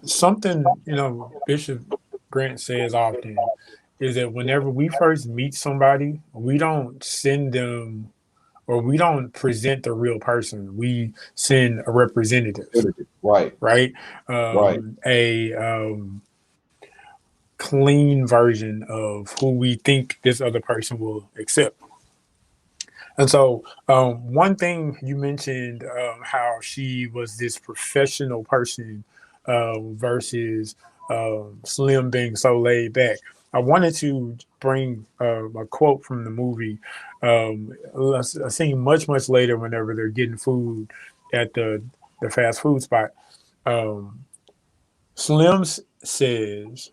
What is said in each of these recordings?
something, Bishop Grant says often is that whenever we first meet somebody, we don't send them or we don't present the real person. We send a representative, Right, right? right, A clean version of who we think this other person will accept. And so, one thing you mentioned, how she was this professional person versus Slim being so laid back. I wanted to bring a quote from the movie. A scene much later, whenever they're getting food at the fast food spot. Um, says,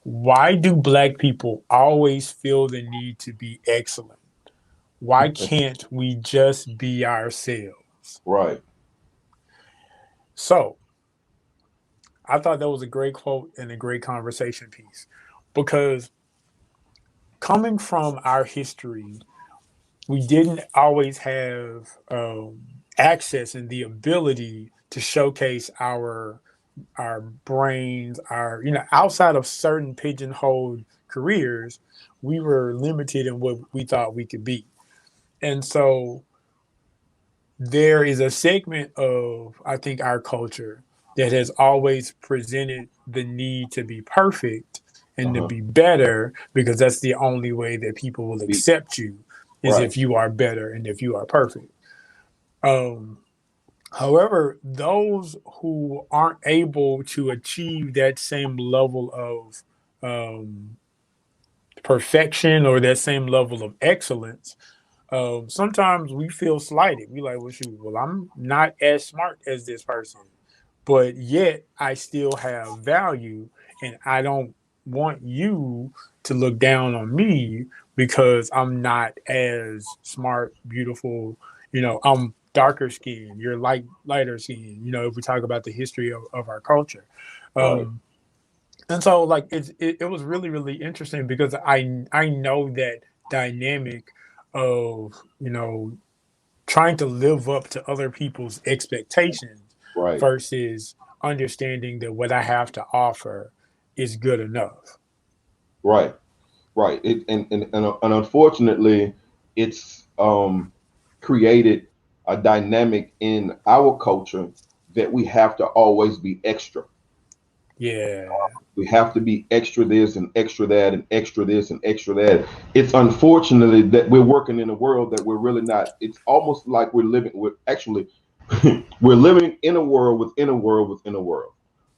"Why do black people always feel the need to be excellent? Why can't we just be ourselves?" right. So I thought that was a great quote and a great conversation piece because coming from our history, we didn't always have access and the ability to showcase our brains, our outside of certain pigeonholed careers, we were limited in what we thought we could be. And so there is a segment of, I think, our culture that has always presented the need to be perfect and to Uh-huh. be better because that's the only way that people will Be accept you is right, if you are better and if you are perfect. Um, However, those who aren't able to achieve that same level of perfection or that same level of excellence, sometimes we feel slighted. We like, well, shoot, well, I'm not as smart as this person, but yet I still have value, and I don't want you to look down on me because I'm not as smart, beautiful. I'm darker skin, you're lighter skin. If we talk about the history of our culture. right, Um, and so like it was really interesting because I know that dynamic of trying to live up to other people's expectations right, versus understanding that what I have to offer is good enough. right, right. And unfortunately, it's created a dynamic in our culture that we have to always be extra. Yeah. We have to be extra this and extra that and extra this and extra that. It's unfortunately that we're working in a world that we're really not. It's almost like we're actually we're living in a world within a world within a world.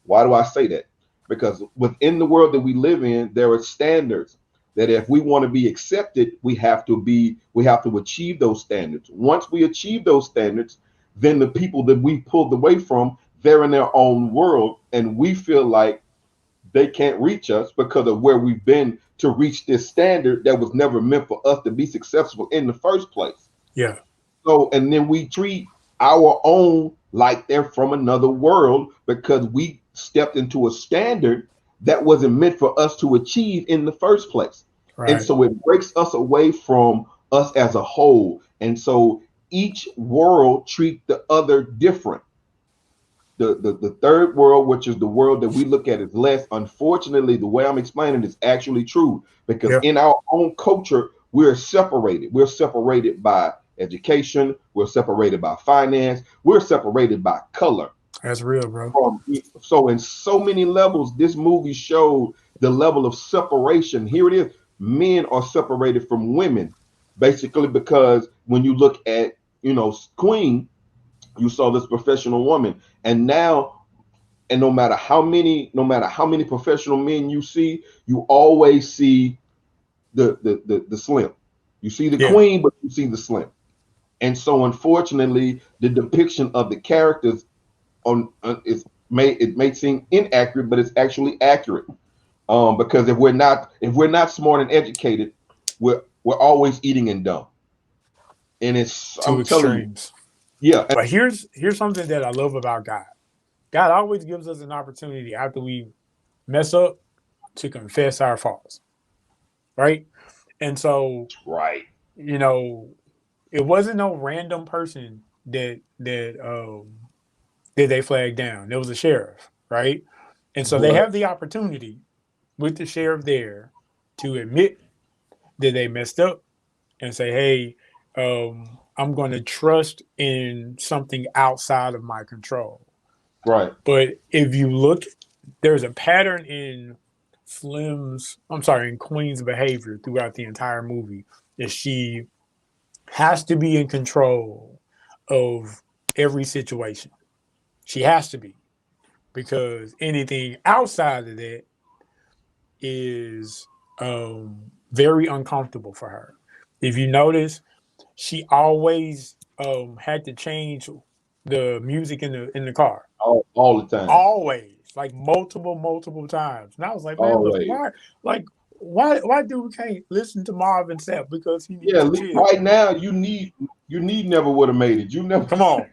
Why do I say that? Because within the world that we live in, there are standards that if we want to be accepted, we have to achieve those standards. Once we achieve those standards, then the people that we pulled away from, they're in their own world, and we feel like they can't reach us because of where we've been to reach this standard that was never meant for us to be successful in the first place. Yeah. So, and then we treat our own like they're from another world because we stepped into a standard that wasn't meant for us to achieve in the first place. And Right. so it breaks us away from us as a whole. And so each world treat the other different. The third world, which is the world that we look at as less, unfortunately, the way I'm explaining it is actually true because Yeah. in our own culture, we're separated. We're separated by education, we're separated by finance, we're separated by color. That's real, bro. From so in so many levels, this movie showed the level of separation. Here it is: men are separated from women, basically because when you look at Queen, you saw this professional woman, and now and no matter how many professional men you see, you always see the slim. You see the Yeah. queen, but you see the slim. And so unfortunately, the depiction of the characters on is may seem inaccurate, but it's actually accurate. Because if we're not smart and educated, we're always eating and dumb. And it's Two I'm telling you, extremes. yeah, But here's something that I love about God. God always gives us an opportunity after we mess up to confess our faults, right? And so, right, you know, it wasn't no random person that they flagged down. It was a sheriff, right? And so they Right. have the opportunity with the sheriff there to admit that they messed up and say, hey, I'm going to trust in something outside of my control. Right. But if you look, there's a pattern in in Queen's behavior throughout the entire movie that she has to be in control of every situation. She has to be, because anything outside of that is very uncomfortable for her. If you notice, she always had to change the music in the car. All the time. Always, like multiple times. And I was like, man, look, Always. why dude can't listen to Marvin Sapp because he needs Yeah, to chill? right now you need never would have made it. You never Come on.